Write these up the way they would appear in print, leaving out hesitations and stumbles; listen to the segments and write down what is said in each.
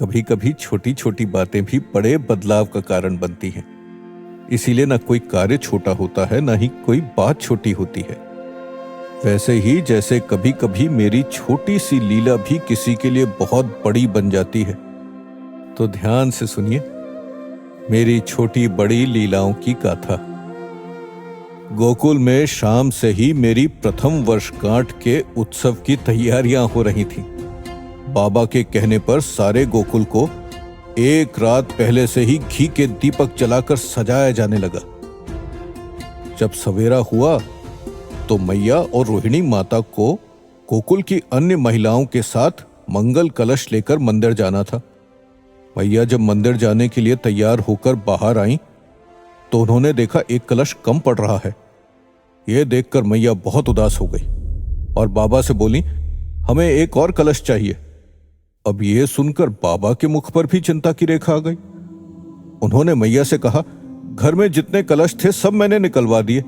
कभी कभी छोटी छोटी बातें भी बड़े बदलाव का कारण बनती हैं। इसीलिए ना कोई कार्य छोटा होता है, ना ही कोई बात छोटी होती है। वैसे ही जैसे कभी कभी मेरी छोटी सी लीला भी किसी के लिए बहुत बड़ी बन जाती है। तो ध्यान से सुनिए मेरी छोटी बड़ी लीलाओं की गाथा। गोकुल में शाम से ही मेरी प्रथम वर्षगांठ के उत्सव की तैयारियां हो रही थीं। बाबा के कहने पर सारे गोकुल को एक रात पहले से ही घी के दीपक जलाकर सजाया जाने लगा। जब सवेरा हुआ तो मैया और रोहिणी माता को गोकुल की अन्य महिलाओं के साथ मंगल कलश लेकर मंदिर जाना था। मैया जब मंदिर जाने के लिए तैयार होकर बाहर आईं, तो उन्होंने देखा एक कलश कम पड़ रहा है। यह देखकर मैया बहुत उदास हो गई और बाबा से बोली, हमें एक और कलश चाहिए। अब यह सुनकर बाबा के मुख पर भी चिंता की रेखा आ गई। उन्होंने मैया से कहा, घर में जितने कलश थे सब मैंने निकलवा दिए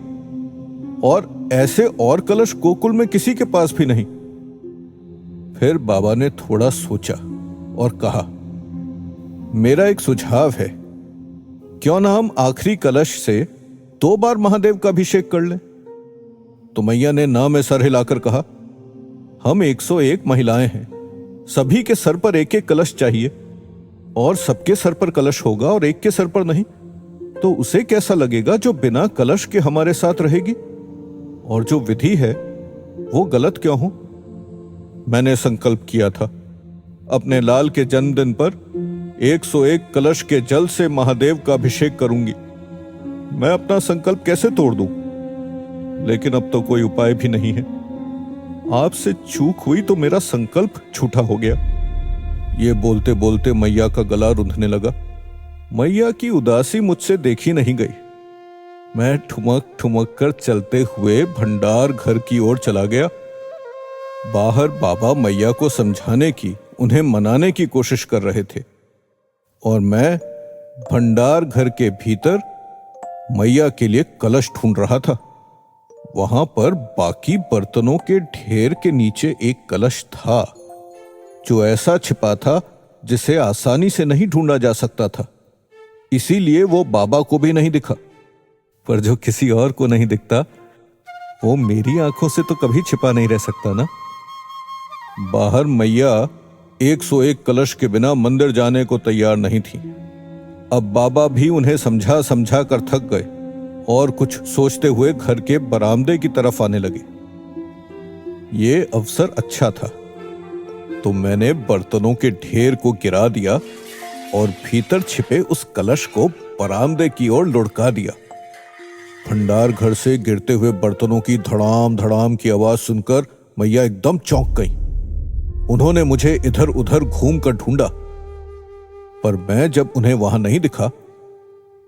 और ऐसे और कलश गोकुल में किसी के पास भी नहीं। फिर बाबा ने थोड़ा सोचा और कहा, मेरा एक सुझाव है, क्यों ना हम आखिरी कलश से 2 बार महादेव का अभिषेक कर लें। तो मैया ने ना में सर हिलाकर कहा, हम 101 महिलाएं हैं, सभी के सर पर एक एक कलश चाहिए और सबके सर पर कलश होगा और एक के सर पर नहीं, तो उसे कैसा लगेगा जो बिना कलश के हमारे साथ रहेगी, और जो विधि है वो गलत क्यों हो। मैंने संकल्प किया था अपने लाल के जन्मदिन पर 101 कलश के जल से महादेव का अभिषेक करूंगी। मैं अपना संकल्प कैसे तोड़ दूं? लेकिन अब तो कोई उपाय भी नहीं है। आपसे चूक हुई तो मेरा संकल्प झूठा हो गया। ये बोलते बोलते मैया का गला रुंधने लगा। मैया की उदासी मुझसे देखी नहीं गई। मैं ठुमक ठुमक कर चलते हुए भंडार घर की ओर चला गया। बाहर बाबा मैया को समझाने की, उन्हें मनाने की कोशिश कर रहे थे और मैं भंडार घर के भीतर मैया के लिए कलश ढूंढ रहा था। वहां पर बाकी बर्तनों के ढेर के नीचे एक कलश था जो ऐसा छिपा था जिसे आसानी से नहीं ढूंढा जा सकता था। इसीलिए वो बाबा को भी नहीं दिखा। पर जो किसी और को नहीं दिखता वो मेरी आंखों से तो कभी छिपा नहीं रह सकता ना। बाहर मैया 101 कलश के बिना मंदिर जाने को तैयार नहीं थी। अब बाबा भी उन्हें समझा समझा कर थक गए और कुछ सोचते हुए घर के बरामदे की तरफ आने लगे। ये अवसर अच्छा था तो मैंने बर्तनों के ढेर को गिरा दिया और भीतर छिपे उस कलश को बरामदे की ओर लुढ़का दिया। भंडार घर से गिरते हुए बर्तनों की धड़ाम धड़ाम की आवाज सुनकर मैया एकदम चौंक गई। उन्होंने मुझे इधर उधर घूम कर ढूंढा, पर मैं जब उन्हें वहां नहीं दिखा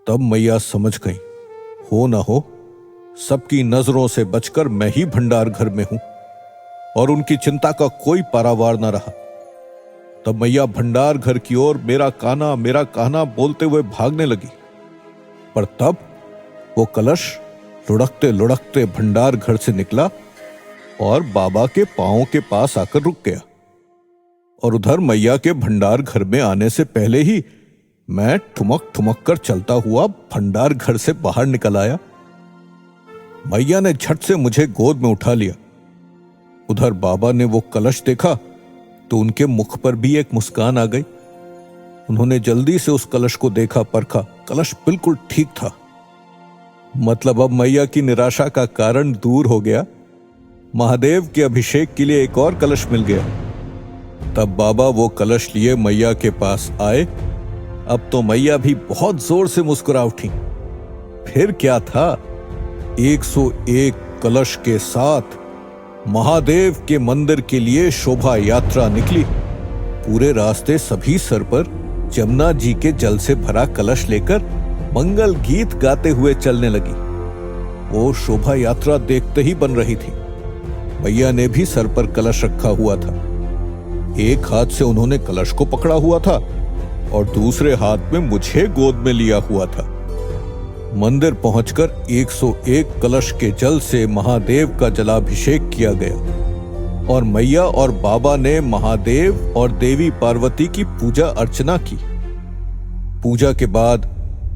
तब मैया समझ गई, हो ना हो सबकी नजरों से बचकर मैं ही भंडार घर में हूं, और उनकी चिंता का कोई पारावार न रहा। तब मैया भंडार घर की ओर मेरा काना बोलते हुए भागने लगी। पर तब वो कलश लुढ़कते लुढ़कते भंडार घर से निकला और बाबा के पांवों के पास आकर रुक गया। और उधर मैया के भंडार घर में आने से पहले ही मैं ठुमक ठुमक कर चलता हुआ भंडार घर से बाहर निकल आया। मैया ने झट से मुझे गोद में उठा लिया। उधर बाबा ने वो कलश देखा तो उनके मुख पर भी एक मुस्कान आ गई। उन्होंने जल्दी से उस कलश को देखा, परखा, कलश बिल्कुल ठीक था। मतलब अब मैया की निराशा का कारण दूर हो गया। महादेव के अभिषेक के लिए एक और कलश मिल गया। तब बाबा वो कलश लिए मैया के पास आए। अब तो मैया भी बहुत जोर से मुस्कुरा उठी। फिर क्या था, 101 कलश के साथ महादेव के मंदिर के लिए शोभा यात्रा निकली। पूरे रास्ते सभी सर पर जमुना जी के जल से भरा कलश लेकर मंगल गीत गाते हुए चलने लगी। वो शोभा यात्रा देखते ही बन रही थी। मैया ने भी सर पर कलश रखा हुआ था। एक हाथ से उन्होंने कलश को पकड़ा हुआ था और दूसरे हाथ में मुझे गोद में लिया हुआ था। मंदिर पहुंचकर 101 कलश के जल से महादेव का जलाभिषेक किया गया। और मैया और बाबा ने महादेव और देवी पार्वती की पूजा अर्चना की। पूजा के बाद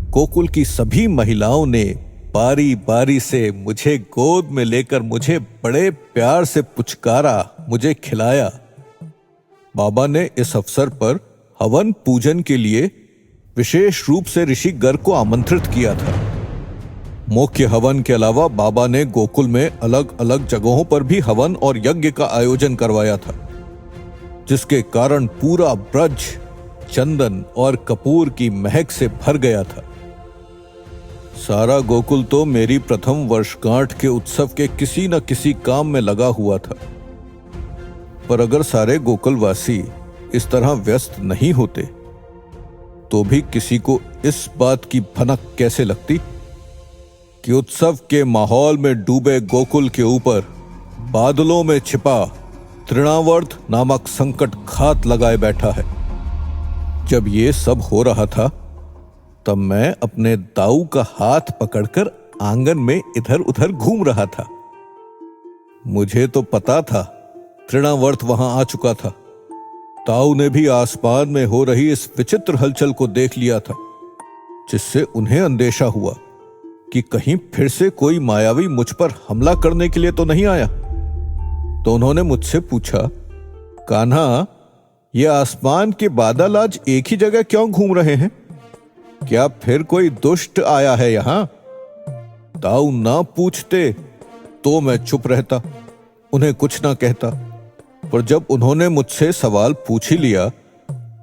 गोकुल की सभी महिलाओं ने बारी बारी से मुझे गोद में लेकर मुझे बड़े प्यार से पुचकारा, मुझे खिलाया। बाबा ने इस अवसर पर हवन पूजन के लिए विशेष रूप से ऋषि गर्ग को आमंत्रित किया था। मुख्य हवन के अलावा बाबा ने गोकुल में अलग अलग जगहों पर भी हवन और यज्ञ का आयोजन करवाया था, जिसके कारण पूरा ब्रज चंदन और कपूर की महक से भर गया था। सारा गोकुल तो मेरी प्रथम वर्षगांठ के उत्सव के किसी न किसी काम में लगा हुआ था। पर अगर सारे गोकुलवासी इस तरह व्यस्त नहीं होते तो भी किसी को इस बात की भनक कैसे लगती कि उत्सव के माहौल में डूबे गोकुल के ऊपर बादलों में छिपा तृणावर्त नामक संकट घात लगाए बैठा है। जब ये सब हो रहा था तब मैं अपने दाऊ का हाथ पकड़कर आंगन में इधर उधर घूम रहा था। मुझे तो पता था तृणावर्त वहां आ चुका था। ताऊ ने भी आसमान में हो रही इस विचित्र हलचल को देख लिया था, जिससे उन्हें अंदेशा हुआ कि कहीं फिर से कोई मायावी मुझ पर हमला करने के लिए तो नहीं आया। तो उन्होंने मुझसे पूछा, कान्हा, ये आसमान के बादल आज एक ही जगह क्यों घूम रहे हैं? क्या फिर कोई दुष्ट आया है यहां? ताऊ ना पूछते तो मैं चुप रहता, उन्हें कुछ ना कहता। पर जब उन्होंने मुझसे सवाल पूछ ही लिया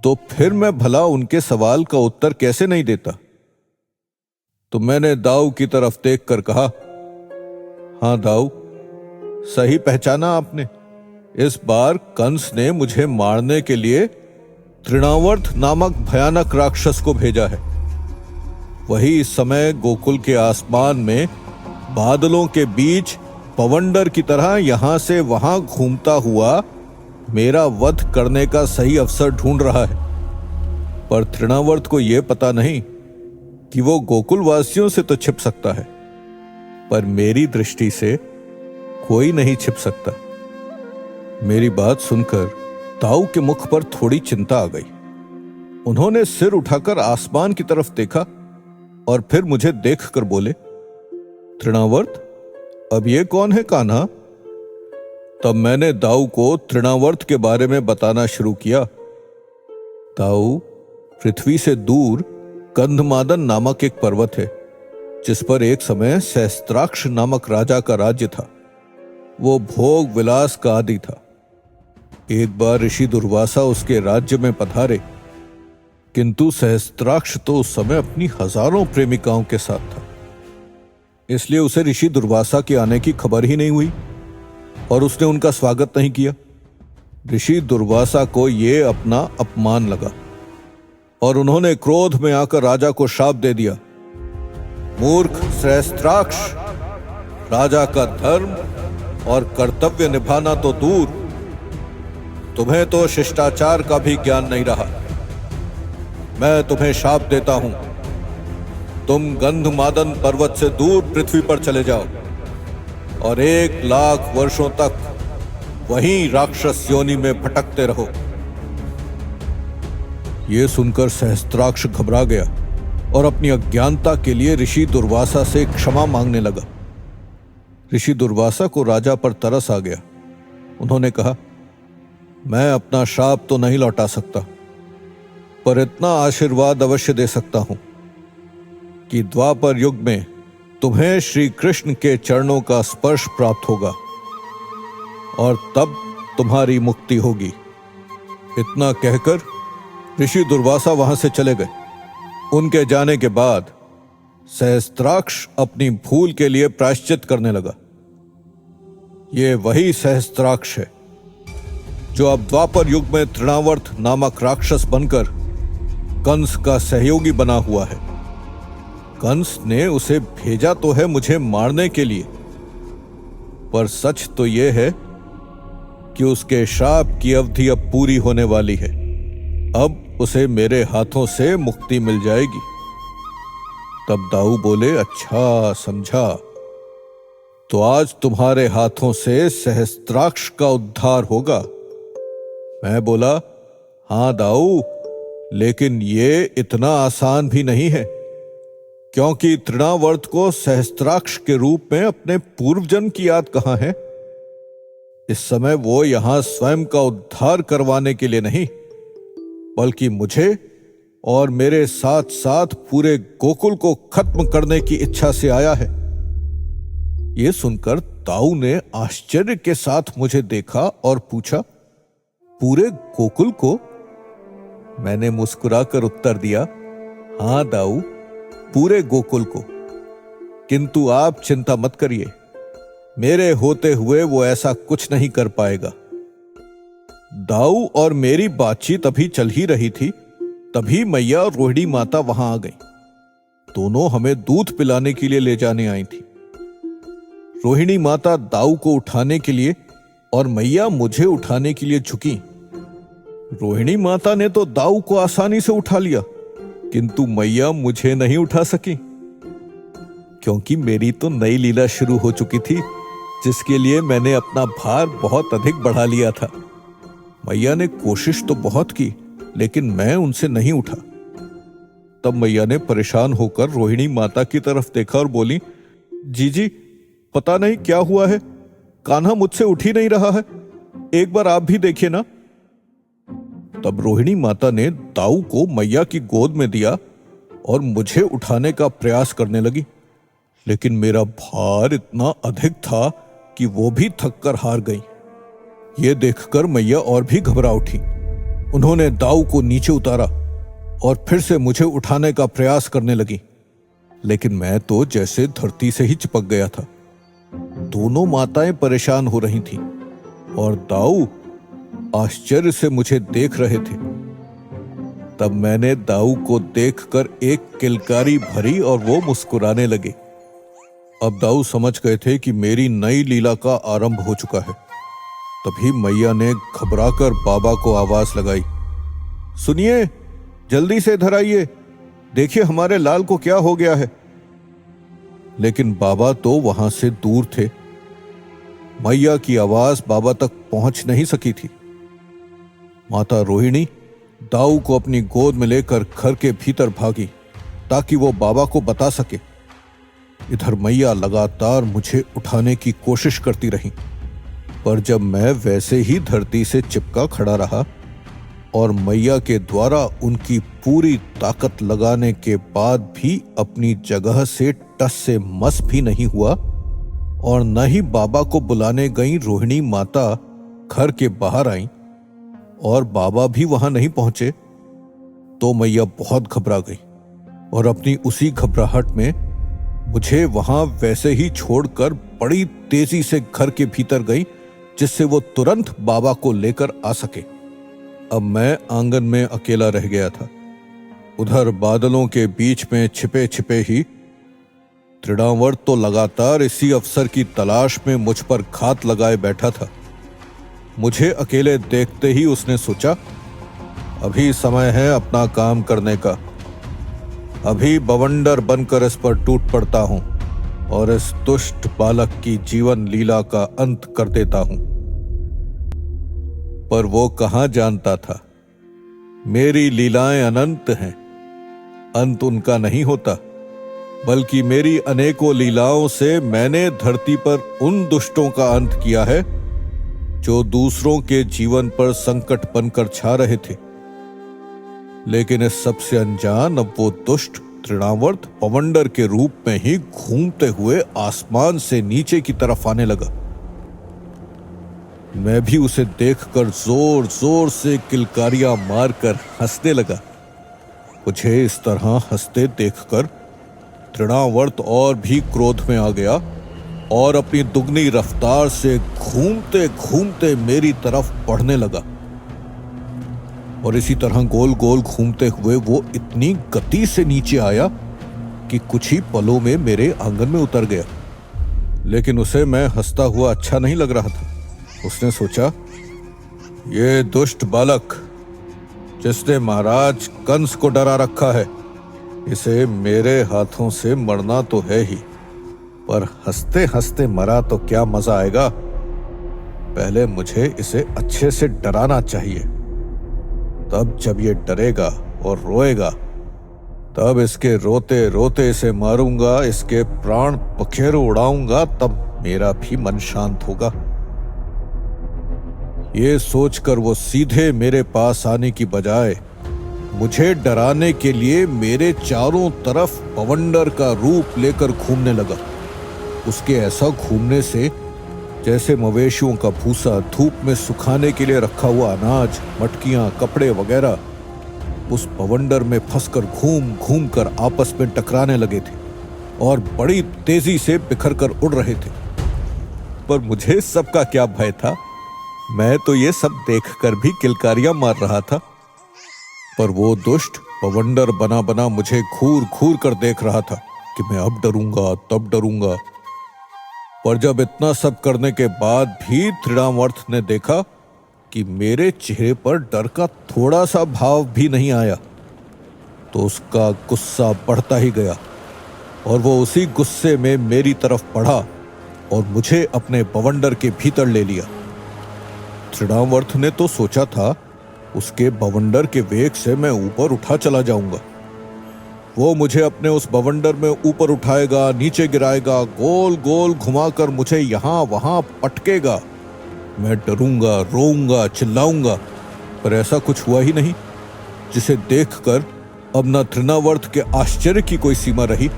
तो फिर मैं भला उनके सवाल का उत्तर कैसे नहीं देता। तो मैंने दाऊ की तरफ देखकर कहा, हां दाऊ, सही पहचाना आपने। इस बार कंस ने मुझे मारने के लिए तृणावर्त नामक भयानक राक्षस को भेजा है। वही इस समय गोकुल के आसमान में बादलों के बीच पवंडर की तरह यहां से वहां घूमता हुआ मेरा वध करने का सही अवसर ढूंढ रहा है। पर तृणावर्त को यह पता नहीं कि वो गोकुल वासियों से तो छिप सकता है, पर मेरी दृष्टि से कोई नहीं छिप सकता। मेरी बात सुनकर ताऊ के मुख पर थोड़ी चिंता आ गई। उन्होंने सिर उठाकर आसमान की तरफ देखा और फिर मुझे देखकर बोले, तृणावर्त, अब ये कौन है कान्हा? तब मैंने दाऊ को तृणावर्त के बारे में बताना शुरू किया। ताऊ, पृथ्वी से दूर गंधमादन नामक एक पर्वत है, जिस पर एक समय सहस्त्राक्ष नामक राजा का राज्य था। वो भोग विलास का आदि था। एक बार ऋषि दुर्वासा उसके राज्य में पधारे, किंतु सहस्त्राक्ष तो उस समय अपनी हजारों प्रेमिकाओं के साथ था, इसलिए उसे ऋषि दुर्वासा के आने की खबर ही नहीं हुई और उसने उनका स्वागत नहीं किया। ऋषि दुर्वासा को यह अपना अपमान लगा और उन्होंने क्रोध में आकर राजा को शाप दे दिया, मूर्ख सहस्त्राक्ष, राजा का धर्म और कर्तव्य निभाना तो दूर, तुम्हें तो शिष्टाचार का भी ज्ञान नहीं रहा। मैं तुम्हें शाप देता हूं, तुम गंधमादन पर्वत से दूर पृथ्वी पर चले जाओ और 1,00,000 वर्षों तक वहीं राक्षस योनि में भटकते रहो। यह सुनकर सहस्त्राक्ष घबरा गया और अपनी अज्ञानता के लिए ऋषि दुर्वासा से क्षमा मांगने लगा। ऋषि दुर्वासा को राजा पर तरस आ गया। उन्होंने कहा, मैं अपना शाप तो नहीं लौटा सकता, पर इतना आशीर्वाद अवश्य दे सकता हूं कि द्वापर युग में तुम्हें श्री कृष्ण के चरणों का स्पर्श प्राप्त होगा और तब तुम्हारी मुक्ति होगी। इतना कहकर ऋषि दुर्वासा वहां से चले गए। उनके जाने के बाद सहस्त्राक्ष अपनी भूल के लिए प्रायश्चित करने लगा। यह वही सहस्त्राक्ष है जो अब द्वापर युग में तृणावर्त नामक राक्षस बनकर कंस का सहयोगी बना हुआ है। कंस ने उसे भेजा तो है मुझे मारने के लिए, पर सच तो यह है कि उसके शाप की अवधि अब पूरी होने वाली है। अब उसे मेरे हाथों से मुक्ति मिल जाएगी। तब दाऊ बोले, अच्छा समझा। तो आज तुम्हारे हाथों से सहस्त्राक्ष का उद्धार होगा। मैं बोला, हाँ दाऊ, लेकिन ये इतना आसान भी नहीं है, क्योंकि तृणावर्त को सहस्त्राक्ष के रूप में अपने पूर्वजन्म की याद कहाँ है। इस समय वो यहां स्वयं का उद्धार करवाने के लिए नहीं, बल्कि मुझे और मेरे साथ साथ पूरे गोकुल को खत्म करने की इच्छा से आया है। यह सुनकर दाऊ ने आश्चर्य के साथ मुझे देखा और पूछा, पूरे गोकुल को? मैंने मुस्कुराकर उत्तर दिया, हां दाऊ, पूरे गोकुल को। किंतु आप चिंता मत करिए, मेरे होते हुए वो ऐसा कुछ नहीं कर पाएगा। दाऊ और मेरी बातचीत अभी चल ही रही थी, तभी मैया और रोहिणी माता वहां आ गई। दोनों हमें दूध पिलाने के लिए ले जाने आई थी। रोहिणी माता दाऊ को उठाने के लिए और मैया मुझे उठाने के लिए झुकी। रोहिणी माता ने तो दाऊ को आसानी से उठा लिया, किंतु मैया मुझे नहीं उठा सकी, क्योंकि मेरी तो नई लीला शुरू हो चुकी थी, जिसके लिए मैंने अपना भार बहुत अधिक बढ़ा लिया था। मैया ने कोशिश तो बहुत की, लेकिन मैं उनसे नहीं उठा। तब मैया ने परेशान होकर रोहिणी माता की तरफ देखा और बोली, जीजी, पता नहीं क्या हुआ है, कान्हा मुझसे उठ ही नहीं रहा है, एक बार आप भी देखिए ना। तब रोहिणी माता ने दाऊ को मैया की गोद में दिया और मुझे उठाने का प्रयास करने लगी, लेकिन मेरा भार इतना अधिक था कि वो भी थक कर हार गई। ये देखकर मैया और भी घबरा उठी। उन्होंने दाऊ को नीचे उतारा और फिर से मुझे उठाने का प्रयास करने लगी, लेकिन मैं तो जैसे धरती से ही चिपक गया था। दोनों माताएं परेशान हो रही थीं और दाऊ आश्चर्य से मुझे देख रहे थे। तब मैंने दाऊ को देखकर एक किलकारी भरी और वो मुस्कुराने लगे। अब दाऊ समझ गए थे कि मेरी नई लीला का आरंभ हो चुका है। तभी मैया ने घबराकर बाबा को आवाज लगाई, सुनिए, जल्दी से इधर आइए, देखिए हमारे लाल को क्या हो गया है। लेकिन बाबा तो वहां से दूर थे। मैया की आवाज बाबा तक पहुंच नहीं सकी थी। माता रोहिणी दाऊ को अपनी गोद में लेकर घर के भीतर भागी ताकि वो बाबा को बता सके। इधर मैया लगातार मुझे उठाने की कोशिश करती रही, पर जब मैं वैसे ही धरती से चिपका खड़ा रहा और मैया के द्वारा उनकी पूरी ताकत लगाने के बाद भी अपनी जगह से टस से मस भी नहीं हुआ और न ही बाबा को बुलाने गई रोहिणी माता घर के बाहर आई और बाबा भी वहां नहीं पहुंचे, तो मैया बहुत घबरा गई और अपनी उसी घबराहट में मुझे वहां वैसे ही छोड़कर बड़ी तेजी से घर के भीतर गई, जिससे वो तुरंत बाबा को लेकर आ सके। अब मैं आंगन में अकेला रह गया था। उधर बादलों के बीच में छिपे छिपे ही तृणावर्त तो लगातार इसी अवसर की तलाश में मुझ पर घात लगाए बैठा था। मुझे अकेले देखते ही उसने सोचा, अभी समय है अपना काम करने का। अभी बवंडर बनकर इस पर टूट पड़ता हूं और इस दुष्ट बालक की जीवन लीला का अंत कर देता हूं। पर वो कहां जानता था, मेरी लीलाएं अनंत हैं, अंत उनका नहीं होता, बल्कि मेरी अनेकों लीलाओं से मैंने धरती पर उन दुष्टों का अंत किया है जो दूसरों के जीवन पर संकट बनकर छा रहे थे। लेकिन इस सबसे अनजान अब वो दुष्ट तृणावर्त पवंडर के रूप में ही घूमते हुए आसमान से नीचे की तरफ आने लगा। मैं भी उसे देखकर जोर जोर से किलकारियां मारकर हंसने लगा। मुझे इस तरह हंसते देखकर तृणावर्त और भी क्रोध में आ गया और अपनी दुगनी रफ्तार से घूमते घूमते मेरी तरफ बढ़ने लगा। और इसी तरह गोल गोल घूमते हुए वो इतनी गति से नीचे आया कि कुछ ही पलों में मेरे आंगन में उतर गया। लेकिन उसे मैं हंसता हुआ अच्छा नहीं लग रहा था। उसने सोचा, ये दुष्ट बालक जिसने महाराज कंस को डरा रखा है, इसे मेरे हाथों से मरना तो है ही, पर हंसते हंसते मरा तो क्या मजा आएगा। पहले मुझे इसे अच्छे से डराना चाहिए, तब जब ये डरेगा और रोएगा तब इसके रोते रोते इसे मारूंगा, इसके प्राण पखेरु उड़ाऊंगा, तब मेरा भी मन शांत होगा। ये सोचकर वो सीधे मेरे पास आने की बजाय मुझे डराने के लिए मेरे चारों तरफ बवंडर का रूप लेकर घूमने लगा। उसके ऐसा घूमने से जैसे मवेशियों का भूसा, धूप में सुखाने के लिए रखा हुआ अनाज, मटकियां, कपड़े वगैरह उस बवंडर में फंसकर घूम घूम कर आपस में टकराने लगे थे और बड़ी तेजी से बिखर कर उड़ रहे थे। पर मुझे सबका क्या भय था, मैं तो ये सब देखकर भी किलकारियां मार रहा था। पर वो दुष्ट बवंडर बना बना मुझे घूर घूर कर देख रहा था कि मैं अब डरूंगा तब डरूंगा। पर जब इतना सब करने के बाद भी तृणावर्त ने देखा कि मेरे चेहरे पर डर का थोड़ा सा भाव भी नहीं आया, तो उसका गुस्सा बढ़ता ही गया और वो उसी गुस्से में मेरी तरफ बढ़ा और मुझे अपने बवंडर के भीतर ले लिया। तृणावर्त ने तो सोचा था उसके बवंडर के वेग से मैं ऊपर उठा चला जाऊंगा। वो मुझे अपने उस बवंडर में ऊपर उठाएगा, नीचे गिराएगा, गोल गोल घुमाकर मुझे यहां वहां पटकेगा। मैं डरूंगा, रोऊंगा, चिल्लाऊंगा, पर ऐसा कुछ हुआ ही नहीं, जिसे देखकर अब न तृणावर्त के आश्चर्य की कोई सीमा रही,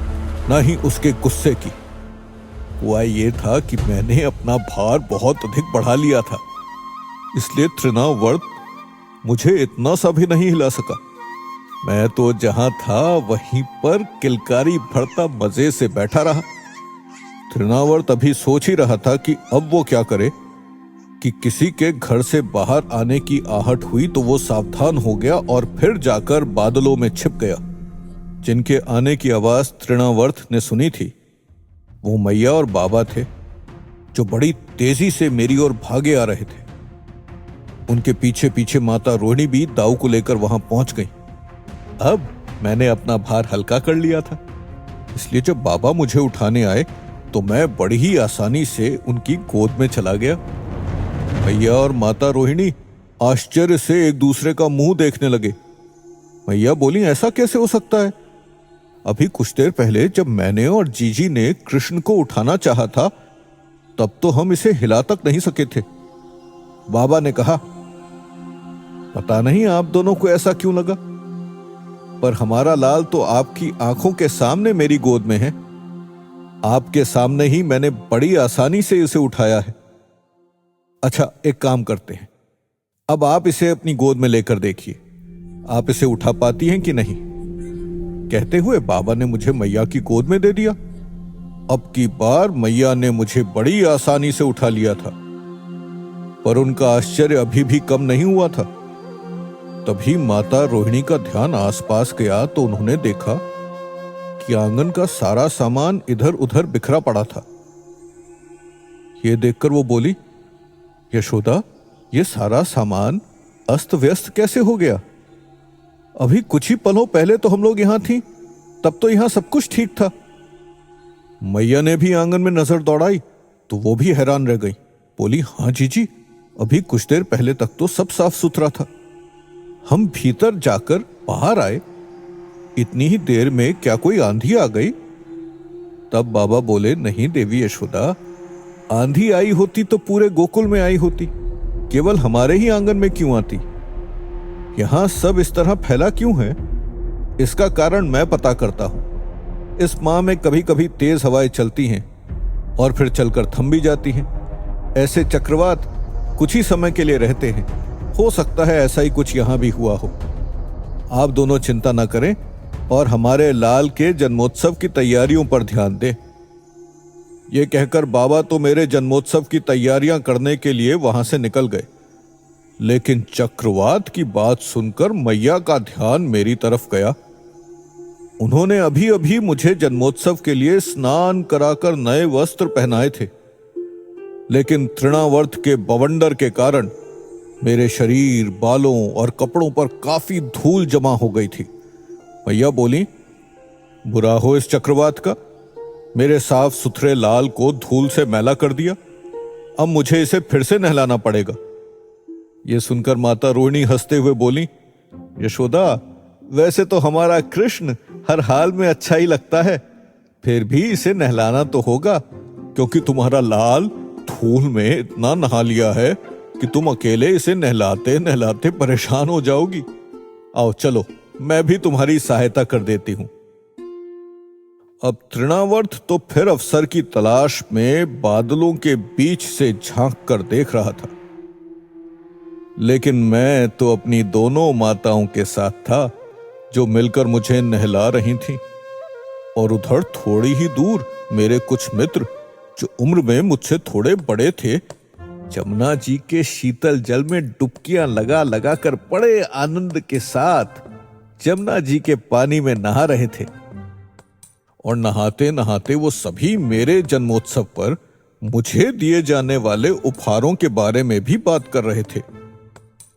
न ही उसके गुस्से की। हुआ ये था कि मैंने अपना भार बहुत अधिक बढ़ा लिया था, इसलिए तृणावर्त मुझे इतना सा भी नहीं हिला सका। मैं तो जहां था वहीं पर किलकारी भरता मजे से बैठा रहा। तृणावर्त अभी सोच ही रहा था कि अब वो क्या करे कि किसी के घर से बाहर आने की आहट हुई, तो वो सावधान हो गया और फिर जाकर बादलों में छिप गया। जिनके आने की आवाज तृणावर्त ने सुनी थी वो मैया और बाबा थे, जो बड़ी तेजी से मेरी ओर भागे आ रहे थे। उनके पीछे पीछे माता रोहिणी भी दाऊ को लेकर वहां पहुंच गई। अब मैंने अपना भार हल्का कर लिया था, इसलिए जब बाबा मुझे उठाने आए तो मैं बड़ी ही आसानी से उनकी गोद में चला गया। मैया और माता रोहिणी आश्चर्य से एक दूसरे का मुंह देखने लगे। मैया बोली, ऐसा कैसे हो सकता है? अभी कुछ देर पहले जब मैंने और जीजी ने कृष्ण को उठाना चाहा था, तब तो हम इसे हिला तक नहीं सके थे। बाबा ने कहा, पता नहीं आप दोनों को ऐसा क्यों लगा, पर हमारा लाल तो आपकी आंखों के सामने मेरी गोद में है। आपके सामने ही मैंने बड़ी आसानी से इसे उठाया है। अच्छा, एक काम करते हैं, अब आप इसे अपनी गोद में लेकर देखिए, आप इसे उठा पाती हैं कि नहीं। कहते हुए बाबा ने मुझे मैया की गोद में दे दिया। अब की बार मैया ने मुझे बड़ी आसानी से उठा लिया था, पर उनका आश्चर्य अभी भी कम नहीं हुआ था। तभी माता रोहिणी का ध्यान आसपास गया तो उन्होंने देखा कि आंगन का सारा सामान इधर उधर बिखरा पड़ा था। यह देखकर वो बोली, यशोदा, ये सारा सामान अस्त व्यस्त कैसे हो गया? अभी कुछ ही पलों पहले तो हम लोग यहां थी, तब तो यहां सब कुछ ठीक था। मैया ने भी आंगन में नजर दौड़ाई तो वो भी हैरान रह गई। बोली, हाँ जीजी, अभी कुछ देर पहले तक तो सब साफ सुथरा था। हम भीतर जाकर बाहर आए, इतनी ही देर में क्या कोई आंधी आ गई? तब बाबा बोले, नहीं देवी यशोदा, आंधी आई होती तो पूरे गोकुल में आई होती, केवल हमारे ही आंगन में क्यों आती? यहां सब इस तरह फैला क्यों है? इसका कारण मैं पता करता हूं। इस माह में कभी कभी तेज हवाएं चलती हैं और फिर चलकर थम भी जाती हैं। ऐसे चक्रवात कुछ ही समय के लिए रहते हैं। हो सकता है ऐसा ही कुछ यहां भी हुआ हो। आप दोनों चिंता न करें और हमारे लाल के जन्मोत्सव की तैयारियों पर ध्यान दें। यह कहकर बाबा तो मेरे जन्मोत्सव की तैयारियां करने के लिए वहां से निकल गए, लेकिन चक्रवात की बात सुनकर मैया का ध्यान मेरी तरफ गया। उन्होंने अभी अभी मुझे जन्मोत्सव के लिए स्नान कराकर नए वस्त्र पहनाए थे, लेकिन तृणावर्त के बवंडर के कारण मेरे शरीर, बालों और कपड़ों पर काफी धूल जमा हो गई थी। मैया बोली, बुरा हो इस चक्रवात का, मेरे साफ सुथरे लाल को धूल से मैला कर दिया। अब मुझे इसे फिर से नहलाना पड़ेगा। ये सुनकर माता रोहिणी हंसते हुए बोली, यशोदा, वैसे तो हमारा कृष्ण हर हाल में अच्छा ही लगता है, फिर भी इसे नहलाना तो होगा, क्योंकि तुम्हारा लाल धूल में इतना नहा लिया है कि तुम अकेले इसे नहलाते नहलाते परेशान हो जाओगी। आओ चलो, मैं भी तुम्हारी सहायता कर देती हूं। अब तृणावर्त तो फिर अवसर की तलाश में बादलों के बीच से झांक कर देख रहा था, लेकिन मैं तो अपनी दोनों माताओं के साथ था जो मिलकर मुझे नहला रही थीं, और उधर थोड़ी ही दूर मेरे कुछ मित्र जो उम्र में मुझसे थोड़े बड़े थे, जमुना जी के शीतल जल में डुबकियां लगा लगा कर बड़े आनंद के साथ जमुना जी के पानी में नहा रहे थे। और नहाते नहाते वो सभी मेरे जन्मोत्सव पर मुझे दिए जाने वाले उपहारों के बारे में भी बात कर रहे थे।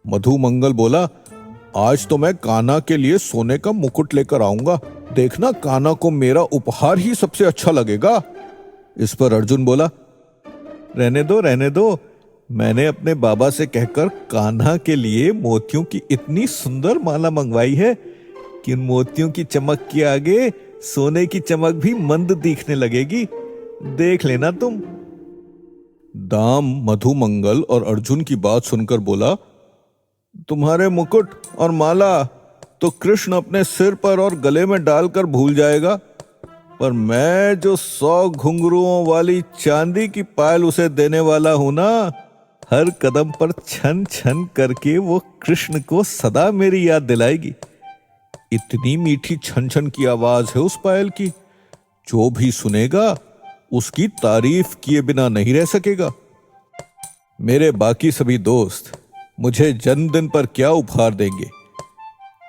मधुमंगल बोला, आज तो मैं कान्हा के लिए सोने का मुकुट लेकर आऊंगा, देखना कान्हा को मेरा उपहार ही सबसे अच्छा लगेगा। इस पर अर्जुन बोला, रहने दो, मैंने अपने बाबा से कहकर कान्हा के लिए मोतियों की इतनी सुंदर माला मंगवाई है कि उन मोतियों की चमक के आगे सोने की चमक भी मंद दिखने लगेगी, देख लेना तुम। दाम मधुमंगल और अर्जुन की बात सुनकर बोला, तुम्हारे मुकुट और माला तो कृष्ण अपने सिर पर और गले में डालकर भूल जाएगा, पर मैं जो 100 घुंघरुओं वाली चांदी की पायल उसे देने वाला हूं ना, हर कदम पर छन छन करके वो कृष्ण को सदा मेरी याद दिलाएगी। इतनी मीठी छन छन की आवाज है उस पायल की, जो भी सुनेगा उसकी तारीफ किए बिना नहीं रह सकेगा। मेरे बाकी सभी दोस्त मुझे जन्मदिन पर क्या उपहार देंगे?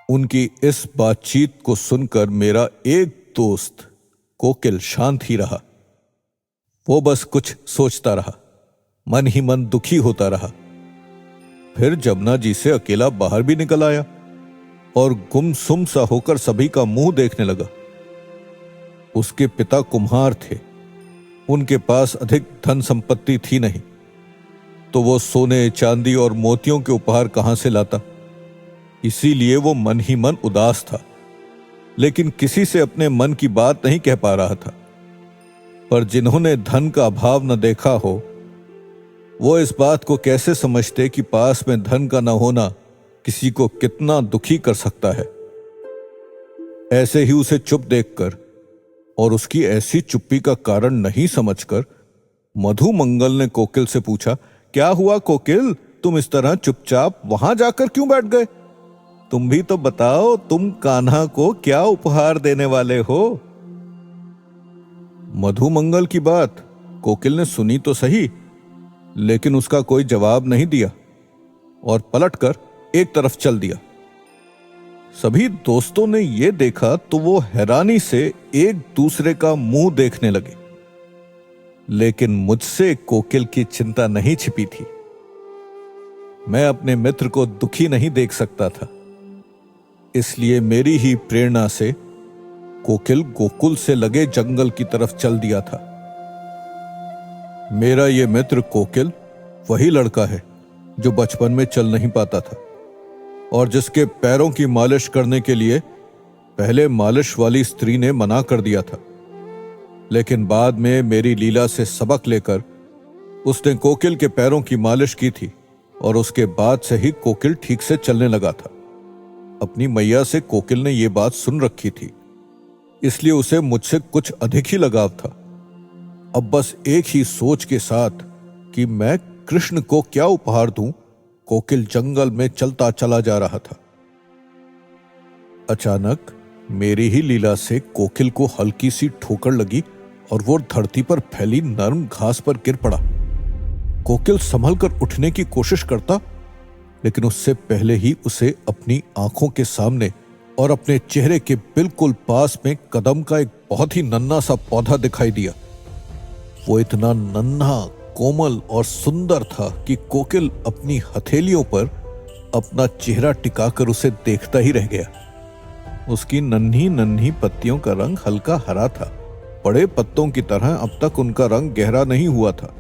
उनकी इस बातचीत को सुनकर मेरा एक दोस्त कोकिल शांत ही रहा। वो बस कुछ सोचता रहा, मन ही मन दुखी होता रहा। फिर जमुना जी से अकेला बाहर भी निकल आया और गुमसुम सा होकर सभी का मुंह देखने लगा। उसके पिता कुम्हार थे, उनके पास अधिक धन संपत्ति थी नहीं, तो वो सोने चांदी और मोतियों के उपहार कहां से लाता। इसीलिए वो मन ही मन उदास था, लेकिन किसी से अपने मन की बात नहीं कह पा रहा था। पर जिन्होंने धन का अभाव न देखा हो, वो इस बात को कैसे समझते कि पास में धन का न होना किसी को कितना दुखी कर सकता है। ऐसे ही उसे चुप देखकर और उसकी ऐसी चुप्पी का कारण नहीं समझकर मधुमंगल ने कोकिल से पूछा, क्या हुआ कोकिल, तुम इस तरह चुपचाप वहां जाकर क्यों बैठ गए? तुम भी तो बताओ, तुम कान्हा को क्या उपहार देने वाले हो? मधुमंगल की बात कोकिल ने सुनी तो सही, लेकिन उसका कोई जवाब नहीं दिया और पलटकर एक तरफ चल दिया। सभी दोस्तों ने यह देखा तो वो हैरानी से एक दूसरे का मुंह देखने लगे, लेकिन मुझसे कोकिल की चिंता नहीं छिपी थी। मैं अपने मित्र को दुखी नहीं देख सकता था, इसलिए मेरी ही प्रेरणा से कोकिल गोकुल से लगे जंगल की तरफ चल दिया था। मेरा ये मित्र कोकिल वही लड़का है जो बचपन में चल नहीं पाता था और जिसके पैरों की मालिश करने के लिए पहले मालिश वाली स्त्री ने मना कर दिया था, लेकिन बाद में मेरी लीला से सबक लेकर उसने कोकिल के पैरों की मालिश की थी और उसके बाद से ही कोकिल ठीक से चलने लगा था। अपनी मैया से कोकिल ने यह बात सुन रखी थी, इसलिए उसे मुझसे कुछ अधिक ही लगाव था। अब बस एक ही सोच के साथ कि मैं कृष्ण को क्या उपहार दूं, कोकिल जंगल में चलता चला जा रहा था। अचानक मेरी ही लीला से कोकिल को हल्की सी ठोकर लगी और वो धरती पर फैली नरम घास पर गिर पड़ा। कोकिल संभल कर उठने की कोशिश करता, लेकिन उससे पहले ही उसे अपनी आंखों के सामने और अपने चेहरे के बिल्कुल पास में कदम का एक बहुत ही नन्हा सा पौधा दिखाई दिया। वो इतना नन्हा, कोमल और सुंदर था कि कोकिल अपनी हथेलियों पर अपना चेहरा टिकाकर उसे देखता ही रह गया। उसकी नन्ही नन्ही पत्तियों का रंग हल्का हरा था बड़े पत्तों की तरह अब तक उनका रंग गहरा नहीं हुआ था।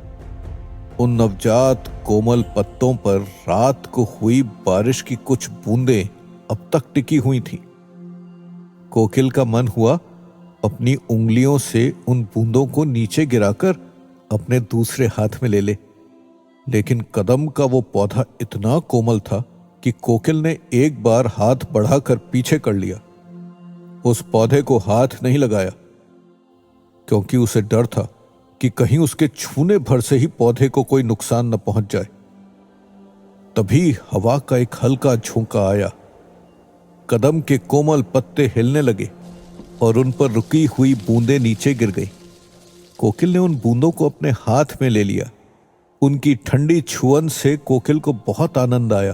उन नवजात कोमल पत्तों पर रात को हुई बारिश की कुछ बूंदें अब तक टिकी हुई थीं। कोकिल का मन हुआ अपनी उंगलियों से उन बूंदों को नीचे गिराकर अपने दूसरे हाथ में ले ले, लेकिन कदम का वो पौधा इतना कोमल था कि कोकिल ने एक बार हाथ बढ़ाकर पीछे कर लिया। उस पौधे को हाथ नहीं लगाया, क्योंकि उसे डर था कि कहीं उसके छूने भर से ही पौधे को कोई नुकसान न पहुंच जाए। तभी हवा का एक हल्का झोंका आया। कदम के कोमल पत्ते हिलने लगे और उन पर रुकी हुई बूंदें नीचे गिर गई। कोकिल ने उन बूंदों को अपने हाथ में ले लिया। उनकी ठंडी छुअन से कोकिल को बहुत आनंद आया।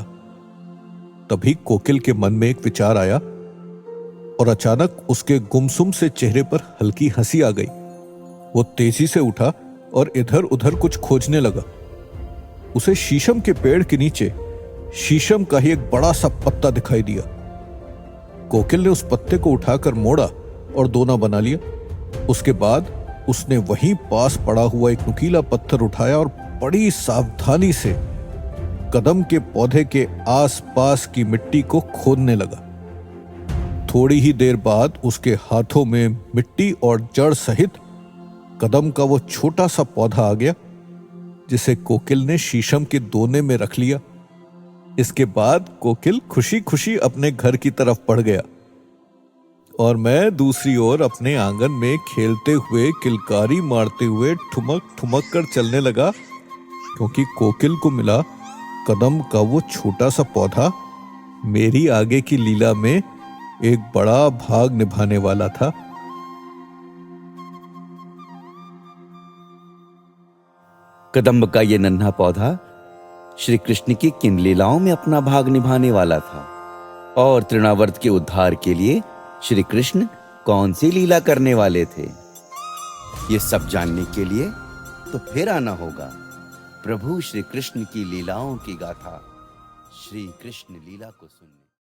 तभी कोकिल के मन में एक विचार आया और अचानक उसके गुमसुम से चेहरे पर हल्की हंसी आ गई। वो तेजी से उठा और इधर उधर कुछ खोजने लगा। उसे शीशम के पेड़ के नीचे शीशम का ही एक बड़ा सा पत्ता दिखाई दिया। कोकिल ने उस पत्ते को उठाकर मोड़ा और दोना बना लिया। उसके बाद उसने वहीं पास पड़ा हुआ एक नुकीला पत्थर उठाया और बड़ी सावधानी से कदम के पौधे के आसपास की मिट्टी को खोदने लगा। थोड़ी ही देर बाद उसके हाथों में मिट्टी और जड़ सहित कदम का वो छोटा सा पौधा आ गया, जिसे कोकिल ने शीशम के दोने में रख लिया। इसके बाद कोकिल खुशी खुशी अपने घर की तरफ बढ़ गया और मैं दूसरी ओर अपने आंगन में खेलते हुए किलकारी मारते हुए ठुमक ठुमक कर चलने लगा, क्योंकि कोकिल को मिला कदम का वो छोटा सा पौधा मेरी आगे की लीला में एक बड़ा भाग निभाने वाला था। कदम्ब का ये नन्हा पौधा श्री कृष्ण की किन लीलाओं में अपना भाग निभाने वाला था और तृणावर्त के उद्धार के लिए श्री कृष्ण कौन सी लीला करने वाले थे, ये सब जानने के लिए तो फिर आना होगा प्रभु श्री कृष्ण की लीलाओं की गाथा श्री कृष्ण लीला को सुनने।